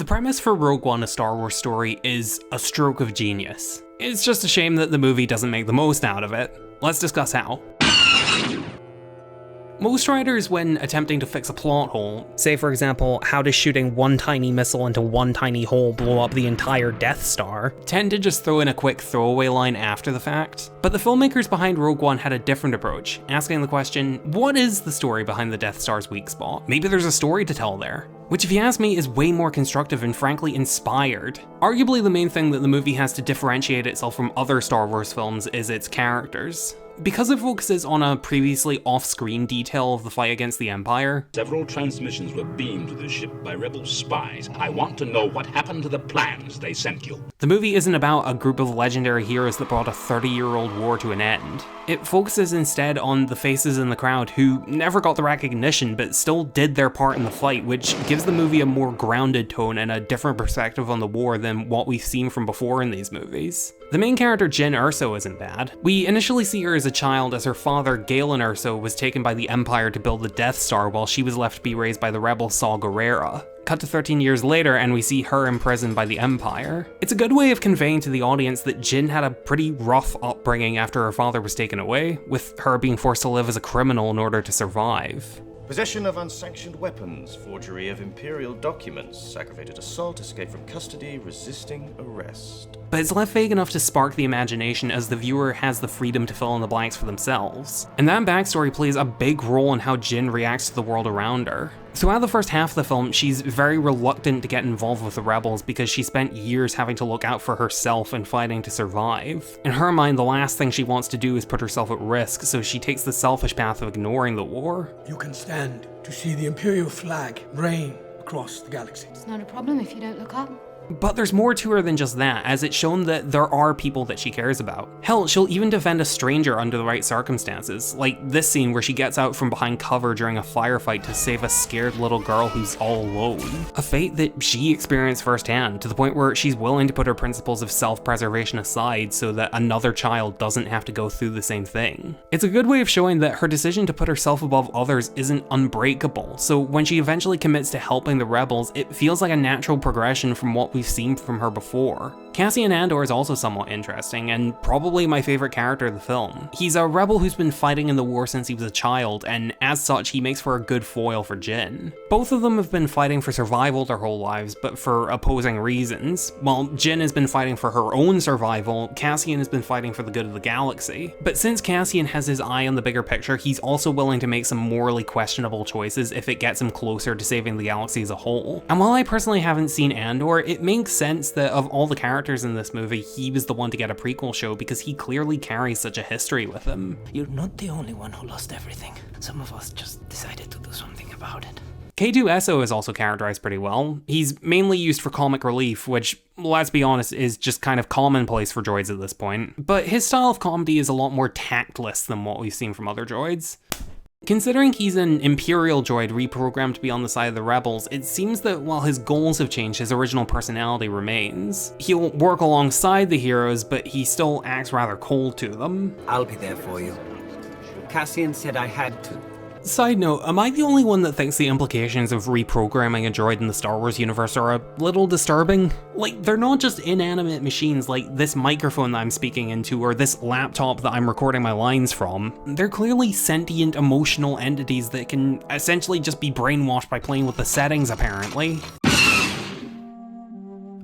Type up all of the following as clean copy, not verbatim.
premise for Rogue One, a Star Wars story, is a stroke of genius. It's just a shame that the movie doesn't make the most out of it. Let's discuss how. Most writers, when attempting to fix a plot hole, say for example, how does shooting one tiny missile into one tiny hole blow up the entire Death Star, tend to just throw in a quick throwaway line after the fact. But the filmmakers behind Rogue One had a different approach, asking the question, what is the story behind the Death Star's weak spot? Maybe there's a story to tell there. Which, if you ask me, is way more constructive and frankly inspired. Arguably the main thing that the movie has to differentiate itself from other Star Wars films is its characters. Because it focuses on a previously off-screen detail of the fight against the Empire. Several transmissions were beamed to the ship by rebel spies. I want to know what happened to the plans they sent you. The movie isn't about a group of legendary heroes that brought a 30-year-old war to an end. It focuses instead on the faces in the crowd who never got the recognition but still did their part in the fight, which gives the movie a more grounded tone and a different perspective on the war than what we've seen from before in these movies. The main character, Jyn Erso, isn't bad. We initially see her as a child as her father, Galen Erso, was taken by the Empire to build the Death Star while she was left to be raised by the rebel Saw Gerrera. Cut to 13 years later and we see her imprisoned by the Empire. It's a good way of conveying to the audience that Jyn had a pretty rough upbringing after her father was taken away, with her being forced to live as a criminal in order to survive. Possession of unsanctioned weapons, forgery of imperial documents, aggravated assault, escape from custody, resisting arrest. But it's left vague enough to spark the imagination as the viewer has the freedom to fill in the blanks for themselves. And that backstory plays a big role in how Jyn reacts to the world around her. Throughout the first half of the film, she's very reluctant to get involved with the rebels because she spent years having to look out for herself and fighting to survive. In her mind, the last thing she wants to do is put herself at risk, so she takes the selfish path of ignoring the war. You can stand to see the Imperial flag reign across the galaxy. It's not a problem if you don't look up. But there's more to her than just that, as it's shown that there are people that she cares about. Hell, she'll even defend a stranger under the right circumstances, like this scene where she gets out from behind cover during a firefight to save a scared little girl who's all alone. A fate that she experienced firsthand, to the point where she's willing to put her principles of self-preservation aside so that another child doesn't have to go through the same thing. It's a good way of showing that her decision to put herself above others isn't unbreakable, so when she eventually commits to helping the rebels, it feels like a natural progression from what we've seen from her before. Cassian Andor is also somewhat interesting, and probably my favorite character of the film. He's a rebel who's been fighting in the war since he was a child, and as such, he makes for a good foil for Jyn. Both of them have been fighting for survival their whole lives, but for opposing reasons. While Jyn has been fighting for her own survival, Cassian has been fighting for the good of the galaxy. But since Cassian has his eye on the bigger picture, he's also willing to make some morally questionable choices if it gets him closer to saving the galaxy as a whole. And while I personally haven't seen Andor, it makes sense that of all the characters in this movie, he was the one to get a prequel show because he clearly carries such a history with him. You're not the only one who lost everything. Some of us just decided to do something about it. K-2SO is also characterized pretty well. He's mainly used for comic relief, which, let's be honest, is just kind of commonplace for droids at this point. But his style of comedy is a lot more tactless than what we've seen from other droids. Considering he's an Imperial droid reprogrammed to be on the side of the rebels, it seems that while his goals have changed, his original personality remains. He'll work alongside the heroes, but he still acts rather cold to them. I'll be there for you. Cassian said I had to. Side note, am I the only one that thinks the implications of reprogramming a droid in the Star Wars universe are a little disturbing? Like, they're not just inanimate machines like this microphone that I'm speaking into or this laptop that I'm recording my lines from. They're clearly sentient, emotional entities that can essentially just be brainwashed by playing with the settings, apparently.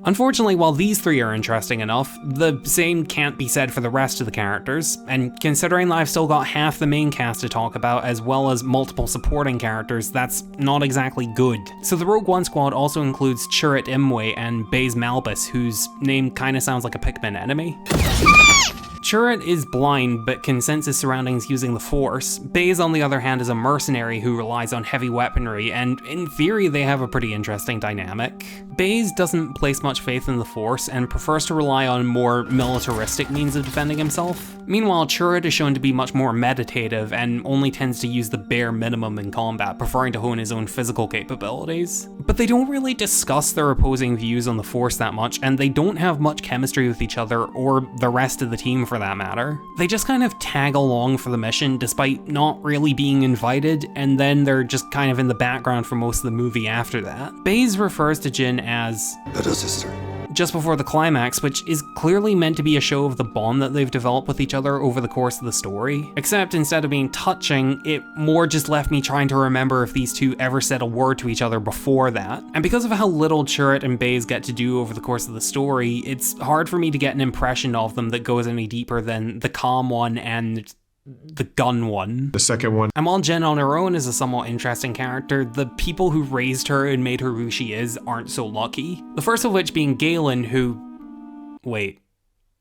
Unfortunately, while these three are interesting enough, the same can't be said for the rest of the characters, and considering that I've still got half the main cast to talk about as well as multiple supporting characters, that's not exactly good. So the Rogue One squad also includes Chirrut Imwe and Baze Malbus, whose name kinda sounds like a Pikmin enemy. Chirrut is blind, but can sense his surroundings using the Force. Baze, on the other hand, is a mercenary who relies on heavy weaponry, and in theory they have a pretty interesting dynamic. Baze doesn't place much faith in the Force and prefers to rely on more militaristic means of defending himself. Meanwhile, Chirrut is shown to be much more meditative and only tends to use the bare minimum in combat, preferring to hone his own physical capabilities. But they don't really discuss their opposing views on the Force that much, and they don't have much chemistry with each other or the rest of the team for for that matter. They just kind of tag along for the mission despite not really being invited, and then they're just kind of in the background for most of the movie after that. Baze refers to Jyn as little sister just before the climax, which is clearly meant to be a show of the bond that they've developed with each other over the course of the story. Except instead of being touching, it more just left me trying to remember if these two ever said a word to each other before that. And because of how little Chirrut and Baze get to do over the course of the story, it's hard for me to get an impression of them that goes any deeper than the calm one and the gun one. The second one. And while Jyn on her own is a somewhat interesting character, the people who raised her and made her who she is aren't so lucky. The first of which being Galen, who... Wait.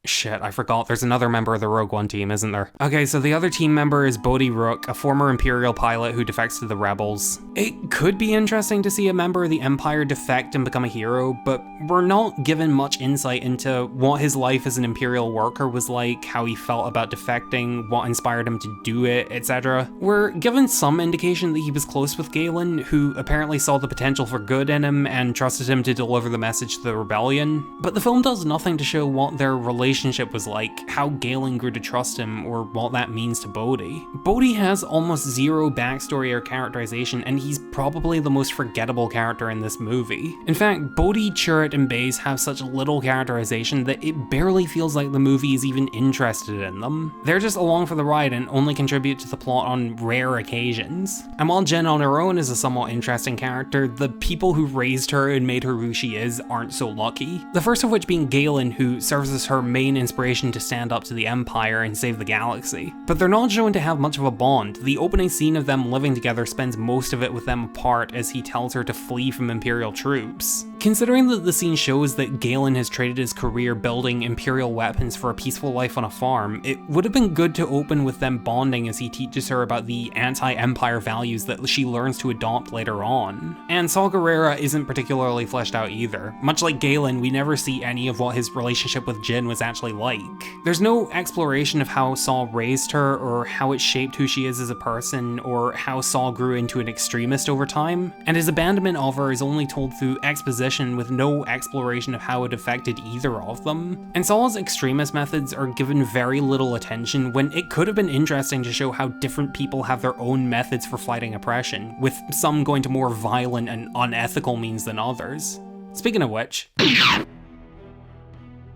Shit, I forgot there's another member of the Rogue One team, isn't there? Okay, so the other team member is Bodhi Rook, a former Imperial pilot who defects to the Rebels. It could be interesting to see a member of the Empire defect and become a hero, but we're not given much insight into what his life as an Imperial worker was like, how he felt about defecting, what inspired him to do it, etc. We're given some indication that he was close with Galen, who apparently saw the potential for good in him and trusted him to deliver the message to the rebellion, but the film does nothing to show what their relationship was like, how Galen grew to trust him, or what that means to Bodhi. Bodhi has almost zero backstory or characterization, and he's probably the most forgettable character in this movie. In fact, Bodhi, Chirrut, and Baze have such little characterization that it barely feels like the movie is even interested in them. They're just along for the ride and only contribute to the plot on rare occasions. And while Jyn on her own is a somewhat interesting character, the people who raised her and made her who she is aren't so lucky. The first of which being Galen, who serves as her main inspiration to stand up to the Empire and save the galaxy. But they're not shown to have much of a bond. The opening scene of them living together spends most of it with them apart as he tells her to flee from Imperial troops. Considering that the scene shows that Galen has traded his career building Imperial weapons for a peaceful life on a farm, it would have been good to open with them bonding as he teaches her about the anti-Empire values that she learns to adopt later on. And Saw Gerrera isn't particularly fleshed out either. Much like Galen, we never see any of what his relationship with Jyn was actually like. There's no exploration of how Saw raised her, or how it shaped who she is as a person, or how Saw grew into an extremist over time, and his abandonment of her is only told through exposition with no exploration of how it affected either of them. And Saw's extremist methods are given very little attention when it could have been interesting to show how different people have their own methods for fighting oppression, with some going to more violent and unethical means than others. Speaking of which,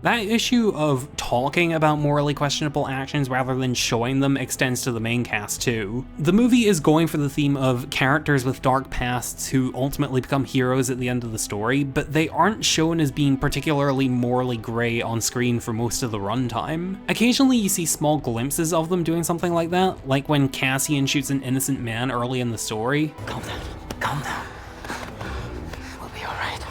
that issue of talking about morally questionable actions rather than showing them extends to the main cast too. The movie is going for the theme of characters with dark pasts who ultimately become heroes at the end of the story, but they aren't shown as being particularly morally grey on screen for most of the runtime. Occasionally you see small glimpses of them doing something like that, like when Cassian shoots an innocent man early in the story. Calm down. Calm down. We'll be alright.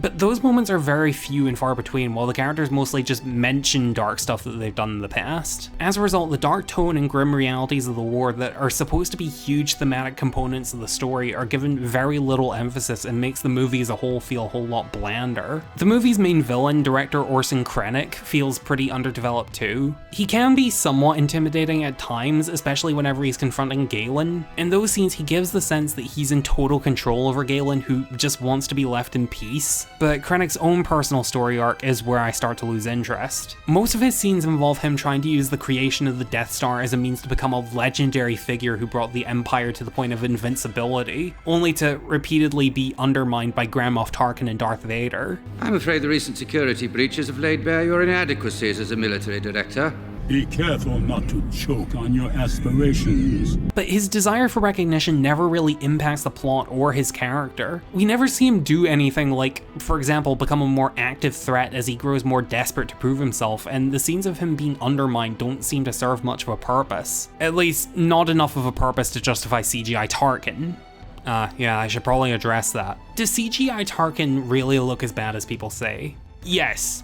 But those moments are very few and far between, while the characters mostly just mention dark stuff that they've done in the past. As a result, the dark tone and grim realities of the war that are supposed to be huge thematic components of the story are given very little emphasis and makes the movie as a whole feel a whole lot blander. The movie's main villain, director Orson Krennic, feels pretty underdeveloped too. He can be somewhat intimidating at times, especially whenever he's confronting Galen. In those scenes, he gives the sense that he's in total control over Galen, who just wants to be left in peace. But Krennic's own personal story arc is where I start to lose interest. Most of his scenes involve him trying to use the creation of the Death Star as a means to become a legendary figure who brought the Empire to the point of invincibility, only to repeatedly be undermined by Grand Moff Tarkin and Darth Vader. I'm afraid the recent security breaches have laid bare your inadequacies as a military director. Be careful not to choke on your aspirations. But his desire for recognition never really impacts the plot or his character. We never see him do anything like, for example, become a more active threat as he grows more desperate to prove himself, and the scenes of him being undermined don't seem to serve much of a purpose. At least, not enough of a purpose to justify CGI Tarkin. Yeah, I should probably address that. Does CGI Tarkin really look as bad as people say? Yes.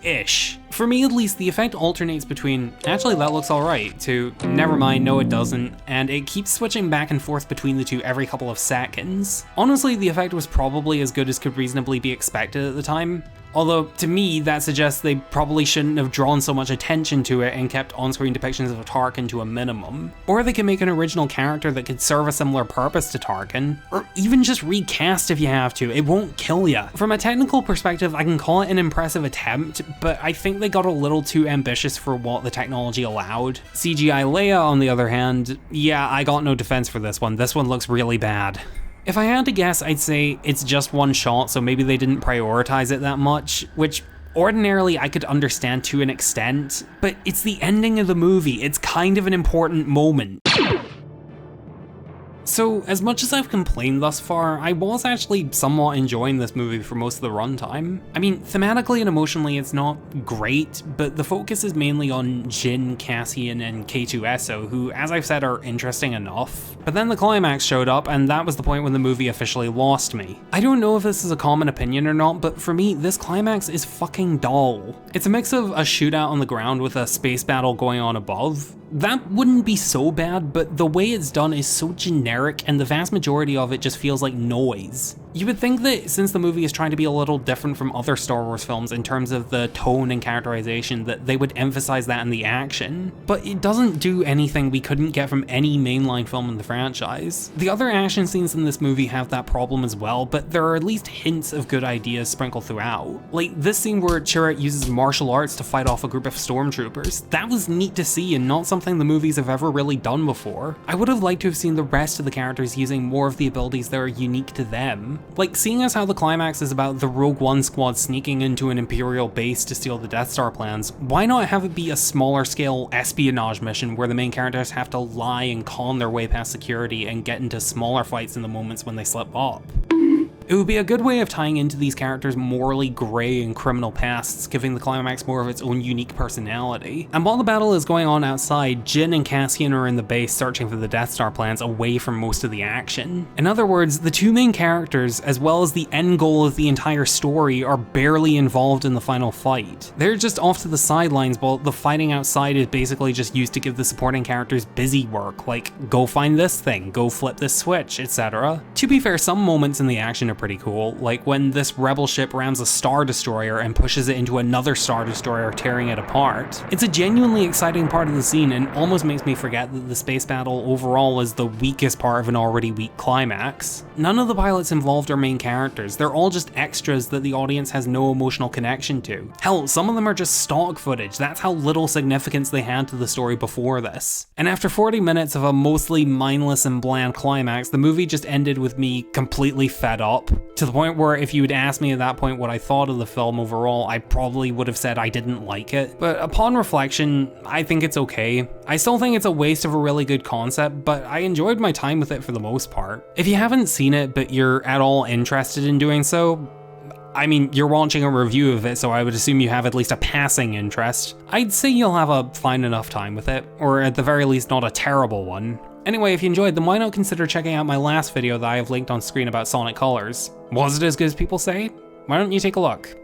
Ish. For me at least, the effect alternates between, actually that looks alright, to never mind, no it doesn't, and it keeps switching back and forth between the two every couple of seconds. Honestly, the effect was probably as good as could reasonably be expected at the time. Although, to me, that suggests they probably shouldn't have drawn so much attention to it and kept on-screen depictions of Tarkin to a minimum. Or they could make an original character that could serve a similar purpose to Tarkin. Or even just recast if you have to, it won't kill ya. From a technical perspective, I can call it an impressive attempt, but I think they got a little too ambitious for what the technology allowed. CGI Leia, on the other hand, yeah, I got no defense for this one. This one looks really bad. If I had to guess, I'd say it's just one shot, so maybe they didn't prioritize it that much, which ordinarily I could understand to an extent, but it's the ending of the movie. It's kind of an important moment. So, as much as I've complained thus far, I was actually somewhat enjoying this movie for most of the runtime. I mean, thematically and emotionally it's not great, but the focus is mainly on Jyn, Cassian, and K-2SO, who, as I've said, are interesting enough. But then the climax showed up, and that was the point when the movie officially lost me. I don't know if this is a common opinion or not, but for me, this climax is fucking dull. It's a mix of a shootout on the ground with a space battle going on above. That wouldn't be so bad, but the way it's done is so generic, and the vast majority of it just feels like noise. You would think that since the movie is trying to be a little different from other Star Wars films in terms of the tone and characterization, that they would emphasize that in the action, but it doesn't do anything we couldn't get from any mainline film in the franchise. The other action scenes in this movie have that problem as well, but there are at least hints of good ideas sprinkled throughout. Like this scene where Chirrut uses martial arts to fight off a group of stormtroopers. That was neat to see and not something the movies have ever really done before. I would have liked to have seen the rest of the characters using more of the abilities that are unique to them. Like, seeing as how the climax is about the Rogue One squad sneaking into an Imperial base to steal the Death Star plans, why not have it be a smaller scale espionage mission where the main characters have to lie and con their way past security and get into smaller fights in the moments when they slip up? It would be a good way of tying into these characters' morally grey and criminal pasts, giving the climax more of its own unique personality. And while the battle is going on outside, Jyn and Cassian are in the base searching for the Death Star plans away from most of the action. In other words, the two main characters, as well as the end goal of the entire story, are barely involved in the final fight. They're just off to the sidelines while the fighting outside is basically just used to give the supporting characters busy work, like go find this thing, go flip this switch, etc. To be fair, some moments in the action are pretty cool, like when this rebel ship rams a Star Destroyer and pushes it into another Star Destroyer, tearing it apart. It's a genuinely exciting part of the scene and almost makes me forget that the space battle overall is the weakest part of an already weak climax. None of the pilots involved are main characters, they're all just extras that the audience has no emotional connection to. Hell, some of them are just stock footage, that's how little significance they had to the story before this. And after 40 minutes of a mostly mindless and bland climax, the movie just ended with me completely fed up. To the point where if you had asked me at that point what I thought of the film overall, I probably would have said I didn't like it. But upon reflection, I think it's okay. I still think it's a waste of a really good concept, but I enjoyed my time with it for the most part. If you haven't seen it, but you're at all interested in doing so, I mean, you're watching a review of it, so I would assume you have at least a passing interest. I'd say you'll have a fine enough time with it, or at the very least not a terrible one. Anyway, if you enjoyed, then why not consider checking out my last video that I have linked on screen about Sonic Colors. Was it as good as people say? Why don't you take a look?